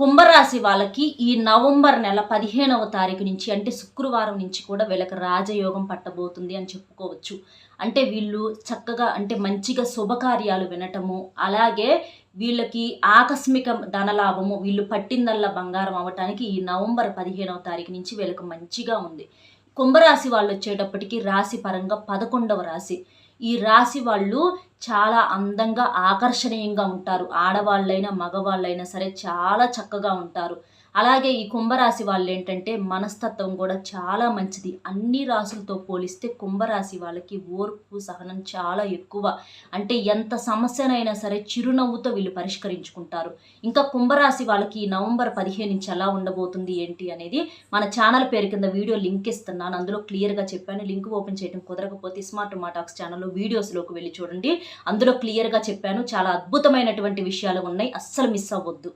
కుంభరాశి వాళ్ళకి ఈ నవంబర్ నెల 15వ తారీఖు నుంచి అంటే శుక్రవారం నుంచి కూడా వీళ్ళకి రాజయోగం పట్టబోతుంది అని చెప్పుకోవచ్చు. అంటే వీళ్ళు చక్కగా అంటే మంచిగా శుభకార్యాలు వినటము, అలాగే వీళ్ళకి ఆకస్మిక ధనలాభము, వీళ్ళు పట్టిందల్లా బంగారం అవ్వటానికి ఈ నవంబర్ 15వ తారీఖు నుంచి వీళ్ళకి మంచిగా ఉంది. కుంభరాశి వాళ్ళు వచ్చేటప్పటికి రాశి పరంగా 11వ రాశి. ఈ రాశి వాళ్ళు చాలా అందంగా ఆకర్షణీయంగా ఉంటారు. ఆడవాళ్ళైనా మగవాళ్ళైనా సరే చాలా చక్కగా ఉంటారు. అలాగే ఈ కుంభరాశి వాళ్ళు ఏంటంటే మనస్తత్వం కూడా చాలా మంచిది. అన్ని రాశులతో పోలిస్తే కుంభరాశి వాళ్ళకి ఓర్పు సహనం చాలా ఎక్కువ. అంటే ఎంత సమస్యనైనా సరే చిరునవ్వుతో వీళ్ళు పరిష్కరించుకుంటారు. ఇంకా కుంభరాశి వాళ్ళకి ఈ నవంబర్ 15 నుంచి ఎలా ఉండబోతుంది ఏంటి అనేది మన ఛానల్ పేరు కింద వీడియో లింక్ ఇస్తున్నాను. అందులో క్లియర్గా చెప్పాను. లింక్ ఓపెన్ చేయడం కుదరకపోతే స్మార్ట్ మాటాక్స్ ఛానల్లో వీడియోస్లోకి వెళ్ళి చూడండి. అందులో క్లియర్గా చెప్పాను. చాలా అద్భుతమైనటువంటి విషయాలు ఉన్నాయి. అస్సలు మిస్ అవ్వద్దు.